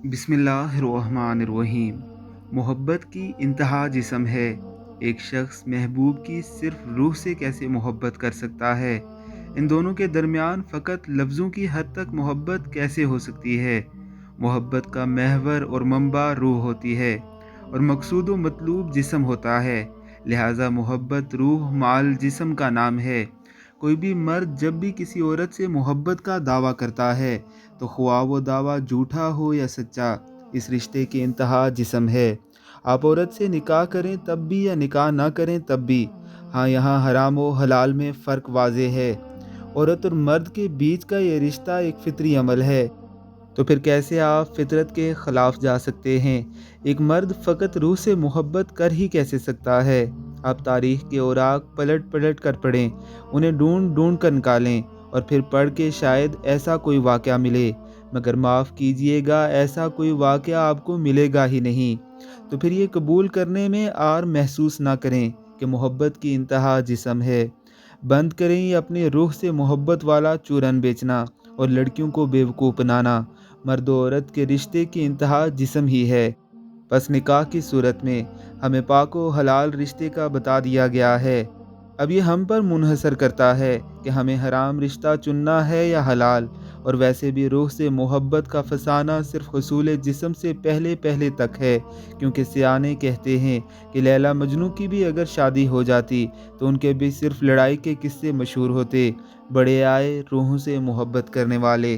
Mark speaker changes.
Speaker 1: بسم اللہ الرحمن الرحیم۔ محبت کی انتہا جسم ہے۔ ایک شخص محبوب کی صرف روح سے کیسے محبت کر سکتا ہے؟ ان دونوں کے درمیان فقط لفظوں کی حد تک محبت کیسے ہو سکتی ہے؟ محبت کا محور اور منبع روح ہوتی ہے اور مقصود و مطلوب جسم ہوتا ہے۔ لہٰذا محبت روح مال جسم کا نام ہے۔ کوئی بھی مرد جب بھی کسی عورت سے محبت کا دعویٰ کرتا ہے تو خواہ وہ دعویٰ جھوٹا ہو یا سچا، اس رشتے کی انتہا جسم ہے۔ آپ عورت سے نکاح کریں تب بھی یا نکاح نہ کریں تب بھی، ہاں یہاں حرام و حلال میں فرق واضح ہے۔ عورت اور مرد کے بیچ کا یہ رشتہ ایک فطری عمل ہے، تو پھر کیسے آپ فطرت کے خلاف جا سکتے ہیں؟ ایک مرد فقط روح سے محبت کر ہی کیسے سکتا ہے؟ آپ تاریخ کے اوراق پلٹ پلٹ کر پڑھیں، انہیں ڈھونڈ ڈھونڈ کر نکالیں اور پھر پڑھ کے شاید ایسا کوئی واقعہ ملے، مگر معاف کیجئے گا ایسا کوئی واقعہ آپ کو ملے گا ہی نہیں۔ تو پھر یہ قبول کرنے میں عار محسوس نہ کریں کہ محبت کی انتہا جسم ہے۔ بند کریں یہ اپنی روح سے محبت والا چورن بیچنا اور لڑکیوں کو بیوقوف بنانا۔ مرد و عورت کے رشتے کی انتہا جسم ہی ہے۔ پس نکاح کی صورت میں ہمیں پاک و حلال رشتے کا بتا دیا گیا ہے۔ اب یہ ہم پر منحصر کرتا ہے کہ ہمیں حرام رشتہ چننا ہے یا حلال، اور ویسے بھی روح سے محبت کا فسانہ صرف حصول جسم سے پہلے پہلے تک ہے، کیونکہ سیانے کہتے ہیں کہ لیلا مجنوں کی بھی اگر شادی ہو جاتی تو ان کے بھی صرف لڑائی کے قصے مشہور ہوتے، بڑے آئے روحوں سے محبت کرنے والے۔